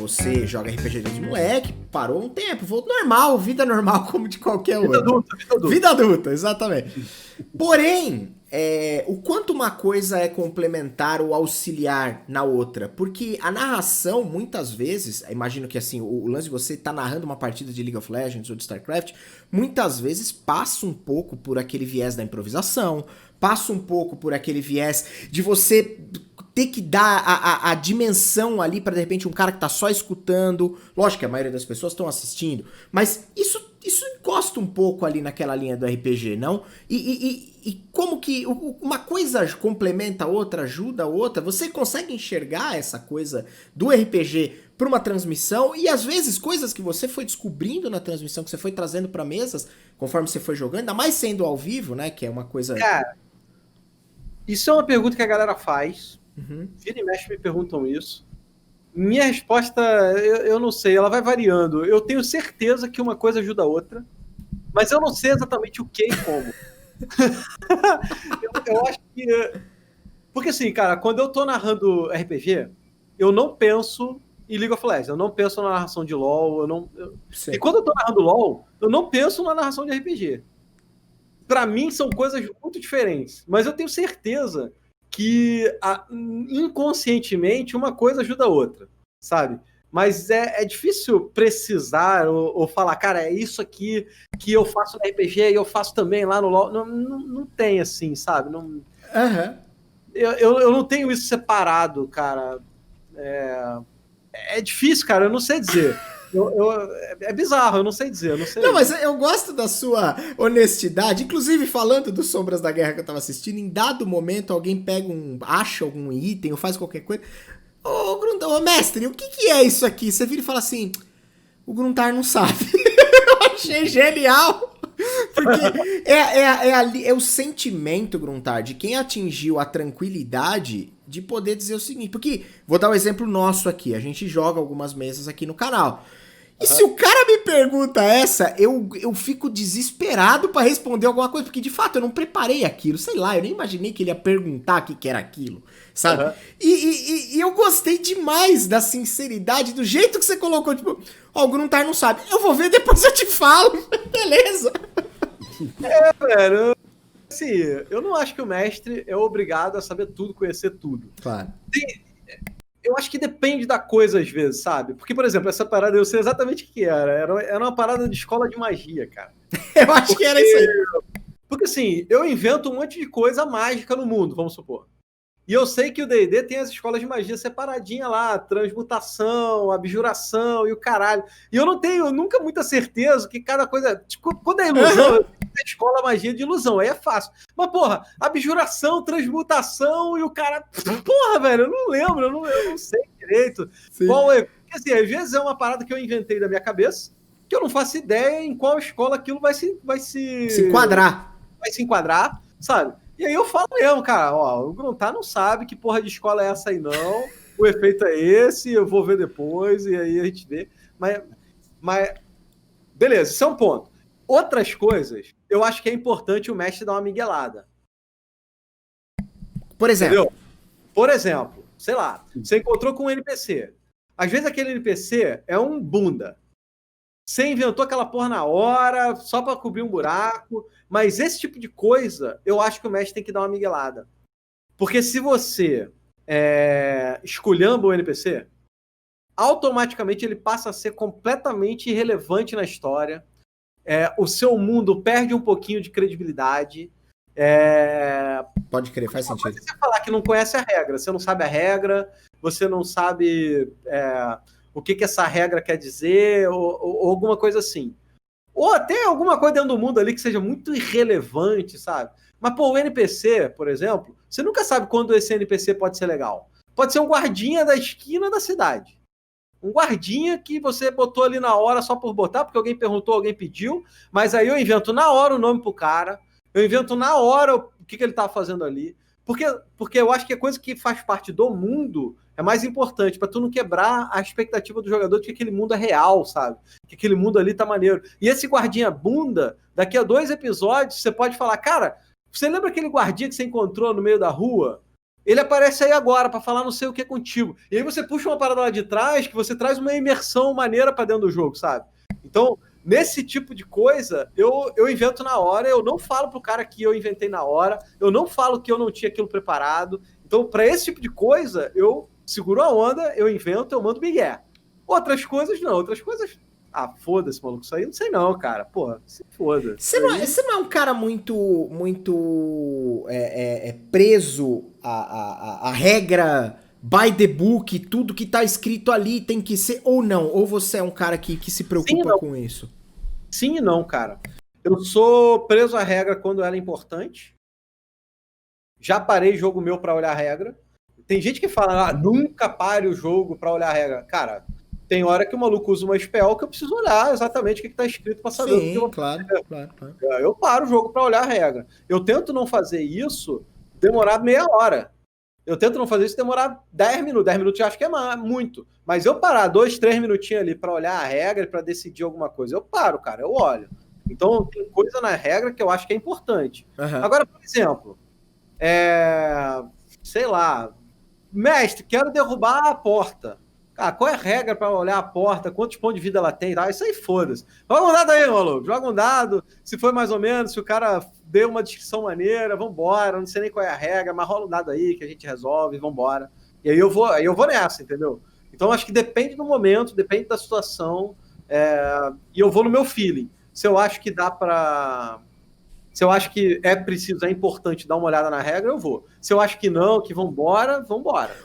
você joga RPG desde moleque, parou um tempo, voltou normal, vida normal como de qualquer outro. Vida adulta, exatamente. Porém, o quanto uma coisa é complementar ou auxiliar na outra, porque a narração, muitas vezes, imagino que assim, o lance de você tá narrando uma partida de League of Legends ou de StarCraft, muitas vezes passa um pouco por aquele viés da improvisação, passa um pouco por aquele viés de você ter que dar a dimensão ali pra, de repente, um cara que tá só escutando. Lógico que a maioria das pessoas estão assistindo, mas isso encosta um pouco ali naquela linha do RPG, não? E como que uma coisa complementa a outra, ajuda a outra? Você consegue enxergar essa coisa do RPG pra uma transmissão e, às vezes, coisas que você foi descobrindo na transmissão, que você foi trazendo pra mesas, conforme você foi jogando, ainda mais sendo ao vivo, né? Que é uma coisa... Cara, isso é uma pergunta que a galera faz. Vira e mexe me perguntam isso. Minha resposta, eu não sei, ela vai variando. Eu tenho certeza que uma coisa ajuda a outra, mas eu não sei exatamente o que e como. eu acho que... Porque assim, cara, quando eu tô narrando RPG, eu não penso em League of Legends, eu não penso na narração de LoL, e quando eu tô narrando LoL, eu não penso na narração de RPG. Pra mim são coisas muito diferentes, mas eu tenho certeza que inconscientemente uma coisa ajuda a outra, sabe? Mas é difícil precisar ou falar, cara, é isso aqui que eu faço no RPG e eu faço também lá no LoL. Não tem assim, sabe? Não, eu não tenho isso separado, cara. É difícil, cara, eu não sei dizer. É bizarro, eu não sei dizer. Não, mas eu gosto da sua honestidade. Inclusive, falando do Sombras da Guerra que eu tava assistindo, em dado momento alguém acha algum item ou faz qualquer coisa. Ô, mestre, o que é isso aqui? Você vira e fala assim, o Gruntar não sabe. Eu achei genial. Porque é o sentimento, Gruntar, de quem atingiu a tranquilidade de poder dizer o seguinte. Porque, vou dar um exemplo nosso aqui. A gente joga algumas mesas aqui no canal. E se o cara me pergunta essa, eu fico desesperado pra responder alguma coisa, porque de fato eu não preparei aquilo, sei lá, eu nem imaginei que ele ia perguntar o que era aquilo, sabe? E eu gostei demais da sinceridade, do jeito que você colocou, tipo, o Gruntar não sabe, eu vou ver, depois eu te falo, beleza? Velho, assim, eu não acho que o mestre é obrigado a saber tudo, conhecer tudo. Claro. Eu acho que depende da coisa, às vezes, sabe? Porque, por exemplo, essa parada, eu sei exatamente o que era. Era uma parada de escola de magia, cara. Eu acho que era isso aí. Porque, assim, eu invento um monte de coisa mágica no mundo, vamos supor. E eu sei que o D&D tem as escolas de magia separadinha lá, transmutação, abjuração e o caralho. E eu não tenho nunca muita certeza que cada coisa... Tipo, quando é ilusão, eu tenho a escola magia de ilusão, aí é fácil. Mas, porra, abjuração, transmutação e o cara... Porra, velho, eu não lembro, eu não sei direito. Qual é... Porque, assim, às vezes é uma parada que eu inventei da minha cabeça, que eu não faço ideia em qual escola aquilo vai se enquadrar. Vai se enquadrar, sabe? E aí eu falo mesmo, cara, ó, o Gruntar não sabe que porra de escola é essa aí não, o efeito é esse, eu vou ver depois, e aí a gente vê. Mas beleza, isso é um ponto. Outras coisas, eu acho que é importante o mestre dar uma miguelada. Por exemplo? Entendeu? Por exemplo, sei lá, você encontrou com um NPC. Às vezes aquele NPC é um bunda. Você inventou aquela porra na hora, só pra cobrir um buraco. Mas esse tipo de coisa, eu acho que o mestre tem que dar uma miguelada. Porque se você esculhamba o NPC, automaticamente ele passa a ser completamente irrelevante na história. O seu mundo perde um pouquinho de credibilidade. Pode crer, faz sentido. Pode você falar que não conhece a regra. Você não sabe a regra, você não sabe... o que essa regra quer dizer, ou alguma coisa assim. Ou até alguma coisa dentro do mundo ali que seja muito irrelevante, sabe? Mas, pô, o NPC, por exemplo, você nunca sabe quando esse NPC pode ser legal. Pode ser um guardinha da esquina da cidade. Um guardinha que você botou ali na hora só por botar, porque alguém perguntou, alguém pediu, mas aí eu invento na hora o nome pro cara, eu invento na hora o que ele tá fazendo ali. Porque eu acho que a coisa que faz parte do mundo é mais importante, pra tu não quebrar a expectativa do jogador de que aquele mundo é real, sabe? Que aquele mundo ali tá maneiro. E esse guardinha bunda, daqui a 2 episódios, você pode falar, cara, você lembra aquele guardinha que você encontrou no meio da rua? ele aparece aí agora pra falar não sei o que contigo. E aí você puxa uma parada lá de trás que você traz uma imersão maneira pra dentro do jogo, sabe? Então, nesse tipo de coisa, eu invento na hora, eu não falo pro cara que eu inventei na hora, eu não falo que eu não tinha aquilo preparado. Então, pra esse tipo de coisa, eu seguro a onda, eu invento, eu mando migué. Outras coisas, não. Outras coisas... Ah, foda-se, maluco. Isso aí não sei não, cara. Porra, se foda. Você não é um cara muito preso à regra by the book, tudo que tá escrito ali tem que ser, ou não? Ou você é um cara que se preocupa com isso? Sim e não, cara. Eu sou preso à regra quando ela é importante. Já parei jogo meu pra olhar a regra. Tem gente que fala, nunca pare o jogo pra olhar a regra. Cara, tem hora que o maluco usa uma spell que eu preciso olhar exatamente o que tá escrito pra saber o que eu vou fazer. Claro. Eu paro o jogo pra olhar a regra. Eu tento não fazer isso demorar meia hora. Eu tento não fazer isso demorar 10 minutos. 10 minutos eu acho que é muito. Mas eu parar 2, 3 minutinhos ali pra olhar a regra e pra decidir alguma coisa, eu paro, cara, eu olho. Então tem coisa na regra que eu acho que é importante. Uhum. Agora, por exemplo, sei lá, mestre, quero derrubar a porta. Cara, qual é a regra pra olhar a porta? Quantos pontos de vida ela tem? Isso aí foda-se. Joga um dado aí, maluco. Joga um dado. Se foi mais ou menos, se o cara deu uma descrição maneira, vambora. Não sei nem qual é a regra, mas rola um dado aí que a gente resolve, vambora. E aí eu vou nessa, entendeu? Então acho que depende do momento, depende da situação. E eu vou no meu feeling. Se eu acho que dá pra... Se eu acho que é preciso, é importante dar uma olhada na regra, eu vou. Se eu acho que não, que vambora.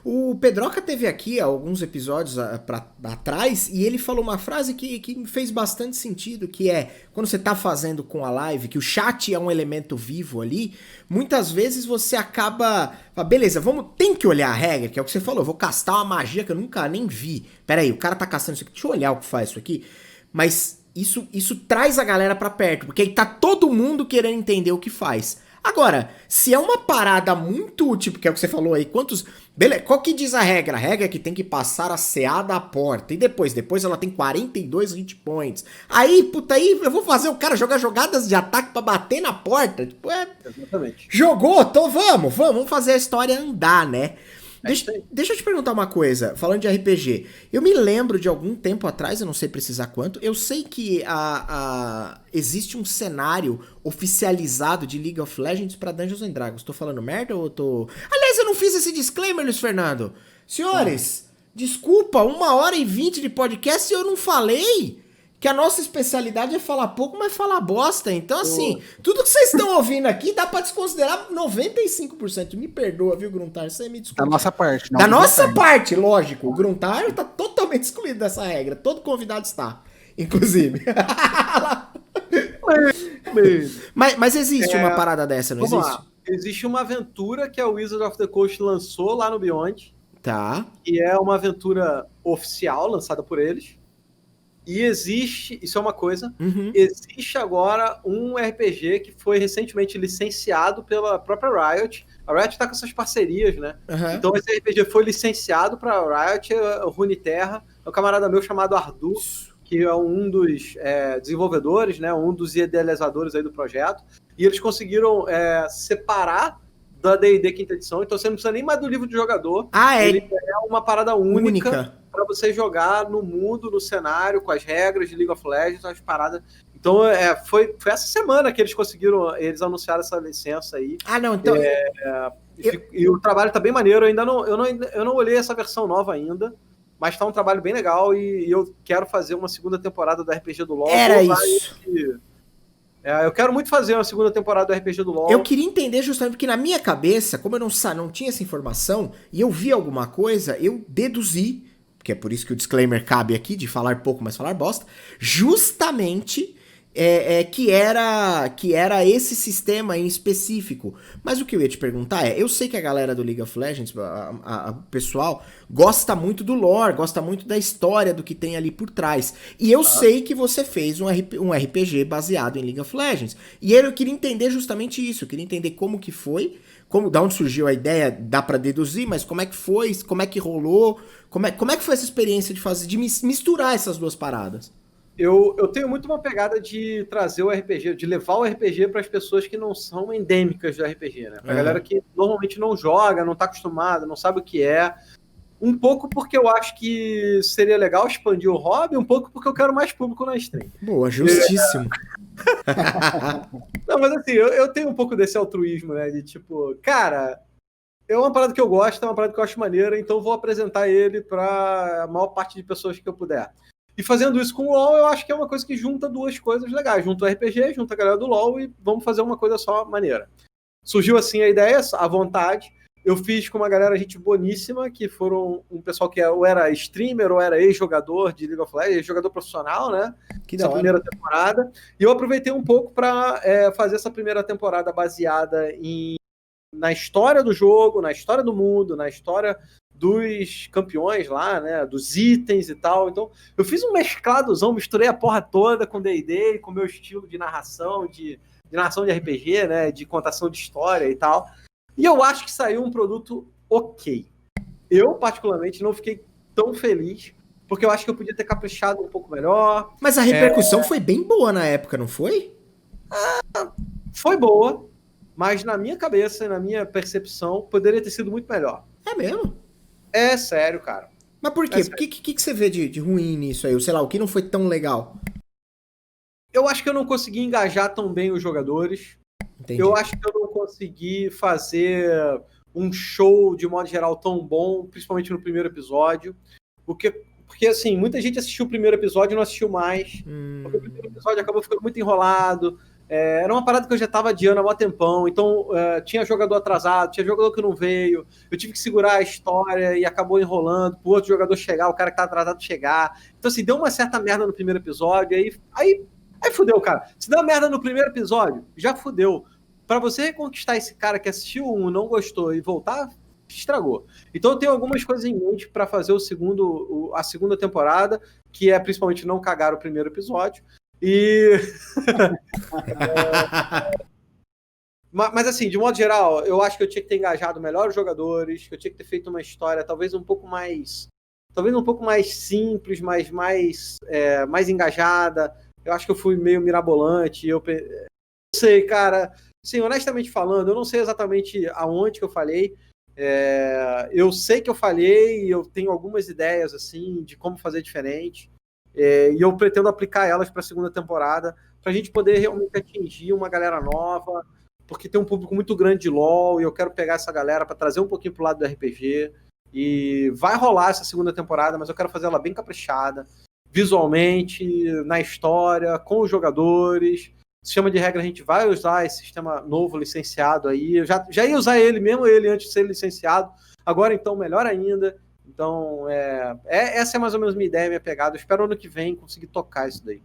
O Pedroca teve aqui alguns episódios atrás e ele falou uma frase que fez bastante sentido, que é, quando você tá fazendo com a live, que o chat é um elemento vivo ali, muitas vezes você acaba... Beleza, tem que olhar a regra, que é o que você falou, eu vou castar uma magia que eu nunca nem vi. Pera aí, o cara tá castando isso aqui, deixa eu olhar o que faz isso aqui. Mas... Isso traz a galera pra perto, porque aí tá todo mundo querendo entender o que faz. Agora, se é uma parada muito, tipo, que é o que você falou aí, beleza, qual que diz a regra? A regra é que tem que passar a CA da porta, e depois ela tem 42 hit points. Aí eu vou fazer o cara jogar jogadas de ataque pra bater na porta. Tipo, Exatamente. Jogou? Então vamos fazer a história andar, né? Deixa eu te perguntar uma coisa, falando de RPG. Eu me lembro de algum tempo atrás, eu não sei precisar quanto, eu sei que existe um cenário oficializado de League of Legends pra Dungeons and Dragons. Tô falando merda ou tô... Aliás, eu não fiz esse disclaimer, Luiz Fernando. Senhores, desculpa, 1h20 de podcast e eu não falei que a nossa especialidade é falar pouco, mas falar bosta. Então, assim, tudo que vocês estão ouvindo aqui dá pra desconsiderar 95%. Me perdoa, viu, Gruntar? Você me desculpa. Da nossa parte. Da nossa parte, lógico. O Gruntar tá totalmente excluído dessa regra. Todo convidado está, inclusive. mas existe uma parada dessa, não existe? Lá. Existe uma aventura que a Wizard of the Coast lançou lá no Beyond. Tá. Que é uma aventura oficial, lançada por eles. E existe, isso é uma coisa, existe agora um RPG que foi recentemente licenciado pela própria Riot. A Riot tá com essas parcerias, né? Então esse RPG foi licenciado para Riot, o Runeterra, é um camarada meu chamado Ardu, que é um dos desenvolvedores, né? Um dos idealizadores aí do projeto. E eles conseguiram separar da D&D quinta edição, então você não precisa nem mais do livro de jogador. Ele é uma parada única. Para você jogar no mundo, no cenário, com as regras de League of Legends, as paradas. Então, foi essa semana que eles anunciaram essa licença aí. Não, então... E o trabalho tá bem maneiro, eu não olhei essa versão nova ainda, mas tá um trabalho bem legal e eu quero fazer uma segunda temporada do RPG do LoL. Era isso. Eu quero muito fazer uma segunda temporada do RPG do LoL. Eu queria entender justamente porque na minha cabeça, como eu não tinha essa informação, e eu vi alguma coisa, eu deduzi, que é por isso que o disclaimer cabe aqui, de falar pouco, mas falar bosta, justamente que era esse sistema em específico. Mas o que eu ia te perguntar eu sei que a galera do League of Legends, o pessoal, gosta muito do lore, gosta muito da história, do que tem ali por trás. E eu sei que você fez um RPG baseado em League of Legends. E eu queria entender justamente isso, eu queria entender como que foi, da onde surgiu a ideia, dá pra deduzir, mas como é que foi, como é que rolou, como é que foi essa experiência de misturar essas duas paradas? eu tenho muito uma pegada de trazer o RPG, de levar o RPG para as pessoas que não são endêmicas do RPG, né? Pra galera que normalmente não joga, não tá acostumada, não sabe o que é. Um pouco porque eu acho que seria legal expandir o hobby, um pouco porque eu quero mais público na stream. Boa, justíssimo. Não, mas assim, eu tenho um pouco desse altruísmo, né? De tipo, cara, é uma parada que eu gosto, é uma parada que eu acho maneira, então eu vou apresentar ele para a maior parte de pessoas que eu puder. E fazendo isso com o LoL, eu acho que é uma coisa que junta duas coisas legais. Junta o RPG, junta a galera do LoL e vamos fazer uma coisa só maneira. Surgiu assim a ideia, a vontade. Eu fiz com uma galera, gente boníssima, que foram um pessoal que ou era streamer ou era ex-jogador de League of Legends, jogador profissional, né? Essa primeira temporada. E eu aproveitei um pouco para fazer essa primeira temporada baseada na história do jogo, na história do mundo, na história dos campeões lá, né, dos itens e tal. Então, eu fiz um mescladozão, misturei a porra toda com D&D, com o meu estilo de narração, de narração de RPG, né, de contação de história e tal. E eu acho que saiu um produto ok. Eu, particularmente, não fiquei tão feliz, porque eu acho que eu podia ter caprichado um pouco melhor. Mas a repercussão foi bem boa na época, não foi? Foi boa, mas na minha cabeça, na minha percepção, poderia ter sido muito melhor. É mesmo? É sério, cara. Mas por quê? O que você vê de ruim nisso aí? Ou sei lá, o que não foi tão legal? Eu acho que eu não consegui engajar tão bem os jogadores. Entendi. Eu acho que eu não consegui fazer um show, de modo geral, tão bom, principalmente no primeiro episódio. Porque assim, muita gente assistiu o primeiro episódio e não assistiu mais. Porque o primeiro episódio acabou ficando muito enrolado. Era uma parada que eu já estava adiando há mó tempão, então tinha jogador atrasado, tinha jogador que não veio, eu tive que segurar a história e acabou enrolando pro outro jogador chegar, o cara que tá atrasado chegar. Então, assim, deu uma certa merda no primeiro episódio, aí fudeu, cara. Se deu merda no primeiro episódio, já fudeu. Pra você reconquistar esse cara que assistiu um, não gostou e voltar, estragou. Então eu tenho algumas coisas em mente pra fazer a segunda temporada, que é principalmente não cagar o primeiro episódio. Mas assim, de modo geral, eu acho que eu tinha que ter engajado melhor os jogadores, que eu tinha que ter feito uma história talvez um pouco mais simples, mas mais engajada. Eu acho que eu fui meio mirabolante. Eu não sei, cara. Sim, honestamente falando, eu não sei exatamente aonde que eu falhei. Eu sei que eu falhei e eu tenho algumas ideias assim de como fazer diferente. E eu pretendo aplicar elas para a segunda temporada, para a gente poder realmente atingir uma galera nova, porque tem um público muito grande de LoL e eu quero pegar essa galera para trazer um pouquinho pro lado do RPG. E vai rolar essa segunda temporada, mas eu quero fazer ela bem caprichada, visualmente, na história, com os jogadores. Sistema de regra, a gente vai usar esse sistema novo licenciado aí. Eu já ia usar ele, mesmo ele antes de ser licenciado. Agora, então, melhor ainda. Então, essa é mais ou menos minha ideia, minha pegada. Eu espero ano que vem conseguir tocar isso daí.